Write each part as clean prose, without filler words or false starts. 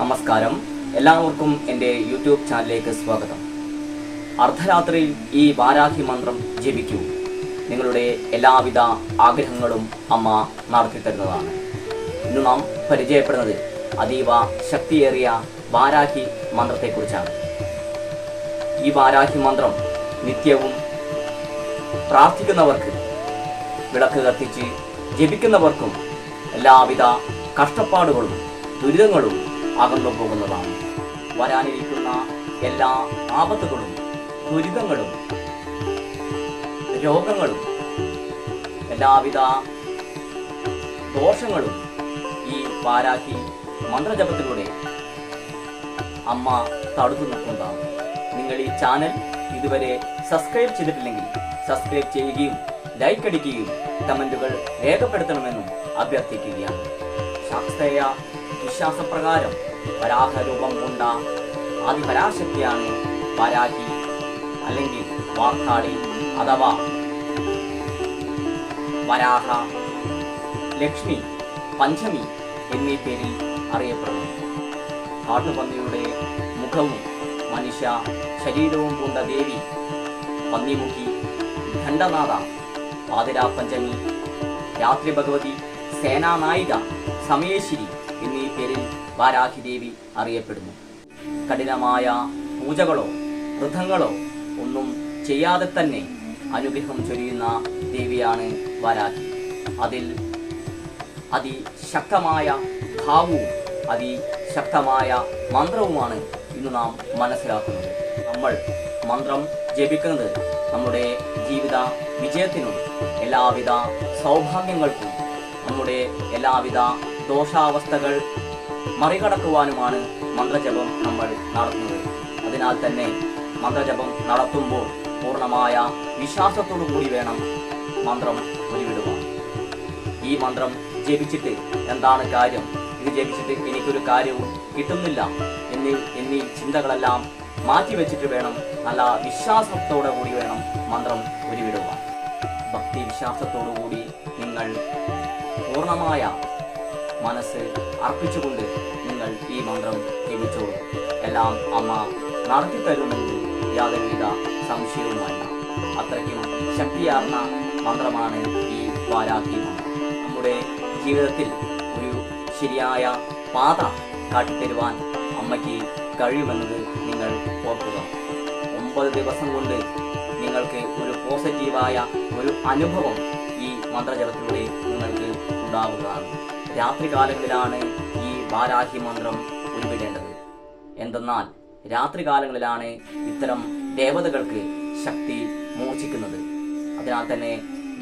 നമസ്കാരം, എല്ലാവർക്കും എൻ്റെ യൂട്യൂബ് ചാനലിലേക്ക് സ്വാഗതം. അർദ്ധരാത്രിയിൽ ഈ വാരാഹി മന്ത്രം ജപിക്കൂ. നിങ്ങളുടെ എല്ലാവിധ ആഗ്രഹങ്ങളും അമ്മ നടത്തിത്തരുന്നതാണ്. ഇന്ന് നാം പരിചയപ്പെടുന്നത് അതീവ ശക്തിയേറിയ വാരാഹി മന്ത്രത്തെക്കുറിച്ചാണ്. ഈ വാരാഹി മന്ത്രം നിത്യവും പ്രാർത്ഥിക്കുന്നവർക്ക്, വിളക്ക് കത്തിച്ച് ജപിക്കുന്നവർക്കും എല്ലാവിധ കഷ്ടപ്പാടുകളും ദുരിതങ്ങളും അകന്നു പോകുന്നതാണ്. വരാനിരിക്കുന്ന എല്ലാ ആപത്തുകളും ദുരിതങ്ങളും രോഗങ്ങളും എല്ലാവിധ ദോഷങ്ങളും ഈ വാരാഹി മന്ത്രജപത്തിലൂടെ അമ്മ തടുത്തു നിർത്തുന്നതാണ്. നിങ്ങൾ ഈ ചാനൽ ഇതുവരെ സബ്സ്ക്രൈബ് ചെയ്തിട്ടില്ലെങ്കിൽ സബ്സ്ക്രൈബ് ചെയ്യുകയും ലൈക്ക് അടിക്കുകയും കമന്റുകൾ രേഖപ്പെടുത്തണമെന്നും അഭ്യർത്ഥിക്കുകയാണ്. ശാസ്ത്രീയ വിശ്വാസപ്രകാരം വരാഹരൂപം കൊണ്ട ആദിപരാശക്തിയാണ് വാരാഹി അല്ലെങ്കിൽ വാർത്താളി അഥവാ വരാഹ, ലക്ഷ്മി, പഞ്ചമി എന്നീ പേരിൽ അറിയപ്പെടുന്നു. കാട്ടുപന്നിയുടെ മുഖവും മനുഷ്യ ശരീരവും പൂണ്ട ദേവി പന്നിമുഖി, ഖണ്ഡനാഥ, പാതിരാ പഞ്ചമി, രാത്രി ഭഗവതി, സേനാനായിക, സമയേശ്വരി എന്നീ പേരിൽ വാരാഹി ദേവി അറിയപ്പെടുന്നു. കഠിനമായ പൂജകളോ വ്രതങ്ങളോ ഒന്നും ചെയ്യാതെ തന്നെ അനുഗ്രഹം ചൊരിയുന്ന ദേവിയാണ് വാരാഹി. അതിൽ അതിശക്തമായ ഭാവവും അതിശക്തമായ മന്ത്രവുമാണ് ഇന്ന് നാം മനസ്സിലാക്കുന്നത്. നമ്മൾ മന്ത്രം ജപിക്കുന്നത് നമ്മുടെ ജീവിത വിജയത്തിനും എല്ലാവിധ സൗഭാഗ്യങ്ങൾക്കും നമ്മുടെ എല്ലാവിധ ദോഷാവസ്ഥകൾ മറികടക്കുവാനുമാണ് മന്ത്രജപം നമ്മൾ നടത്തുന്നത്. അതിനാൽ തന്നെ മന്ത്രജപം നടത്തുമ്പോൾ പൂർണ്ണമായ വിശ്വാസത്തോടു കൂടി വേണം മന്ത്രം ഉരുവിടുവാൻ. ഈ മന്ത്രം ജപിച്ചിട്ട് എന്താണ് കാര്യം, ഇത് ജപിച്ചിട്ട് എനിക്കൊരു കാര്യവും കിട്ടുന്നില്ല എന്നീ ചിന്തകളെല്ലാം മാറ്റിവെച്ചിട്ട് വേണം നല്ല വിശ്വാസത്തോടു കൂടി വേണം മന്ത്രം ഉരുവിടുവാൻ. ഭക്തി വിശ്വാസത്തോടു കൂടി നിങ്ങൾ പൂർണ്ണമായ മനസ്സ് അർപ്പിച്ചുകൊണ്ട് നിങ്ങൾ ഈ മന്ത്രം ജപിച്ചോളൂ. എല്ലാം അമ്മ നടത്തിത്തരുമെന്ന് യാതൊരുവിധ സംശയവുമല്ല. അത്രയ്ക്കും ശക്തിയാർന്ന മന്ത്രമാണ് ഈ വാരാഹി മന്ത്രം. നമ്മുടെ ജീവിതത്തിൽ ഒരു ശരിയായ പാത കാട്ടിത്തരുവാൻ അമ്മയ്ക്ക് കഴിയുമെന്നത് നിങ്ങൾ ഓർക്കുക. 9 ദിവസം കൊണ്ട് നിങ്ങൾക്ക് ഒരു പോസിറ്റീവായ ഒരു അനുഭവം ഈ മന്ത്രജപത്തിലൂടെ നിങ്ങൾക്ക് ഉണ്ടാവുകയാണ്. രാത്രികാലങ്ങളിലാണ് ഈ വാരാഹി മന്ത്രം ഉരുവിടേണ്ടത്. എന്തെന്നാൽ രാത്രികാലങ്ങളിലാണ് ഇത്തരം ദേവതകൾക്ക് ശക്തി മോചിക്കുന്നത്. അതിനാൽ തന്നെ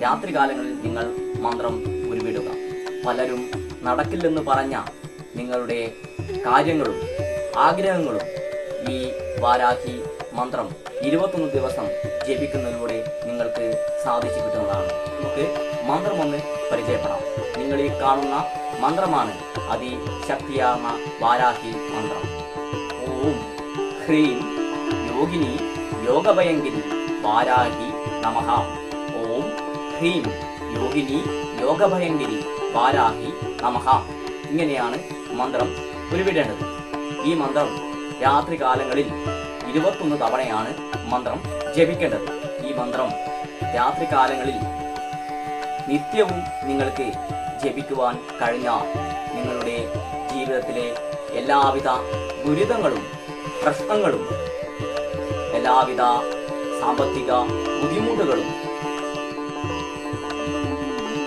രാത്രികാലങ്ങളിൽ നിങ്ങൾ മന്ത്രം ഉരുവിടുക. പലരും നടക്കില്ലെന്ന് പറഞ്ഞ നിങ്ങളുടെ കാര്യങ്ങളും ആഗ്രഹങ്ങളും ഈ വാരാഹി മന്ത്രം 21 ദിവസം ജപിക്കുന്നതിലൂടെ നിങ്ങൾക്ക് സാധിച്ചു കിട്ടുന്നതാണ്. നമുക്ക് മന്ത്രം ഒന്ന് പരിചയപ്പെടാം. നിങ്ങൾ ഈ കാണുന്ന മന്ത്രമാണ് അതിശക്തിയാർന്ന വാരാഹി മന്ത്രം. ഓം ഹ്രീം യോഗിനി യോഗഭയങ്കിനി വാരാഹി നമഃ. ഓം ഹ്രീം യോഗിനി യോഗഭയങ്കിനി വാരാഹി നമഃ. ഇങ്ങനെയാണ് മന്ത്രം ഉരുവിടേണ്ടത്. ഈ മന്ത്രം രാത്രികാലങ്ങളിൽ 21 തവണയാണ് മന്ത്രം ജപിക്കേണ്ടത്. ഈ മന്ത്രം രാത്രികാലങ്ങളിൽ നിത്യവും നിങ്ങൾക്ക് ജപിക്കുവാൻ കഴിഞ്ഞാൽ നിങ്ങളുടെ ജീവിതത്തിലെ എല്ലാവിധ ദുരിതങ്ങളും പ്രശ്നങ്ങളും എല്ലാവിധ സാമ്പത്തിക ബുദ്ധിമുട്ടുകളും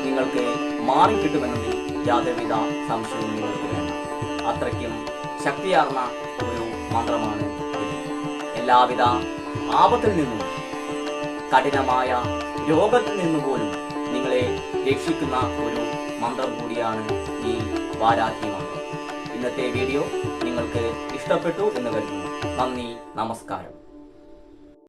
നിങ്ങൾക്ക് മാറിക്കിട്ടുമെന്നതിൽ യാതൊരുവിധ സംശയവും നിങ്ങൾക്ക് വേണ്ട. അത്രയ്ക്കും ശക്തിയാർന്ന ഒരു മന്ത്രമാണ് ഇത്. എല്ലാവിധ ആപത്തിൽ നിന്നും കഠിനമായ രോഗത്തിൽ നിന്നുപോലും നിങ്ങളെ രക്ഷിക്കുന്ന ഒരു മന്ത്രം കൂടിയാണ് ഈ വാരാഹി മന്ത്രം. ഇന്നത്തെ വീഡിയോ നിങ്ങൾക്ക് ഇഷ്ടപ്പെട്ടു എന്ന് കരുതുന്നു. നന്ദി, നമസ്കാരം.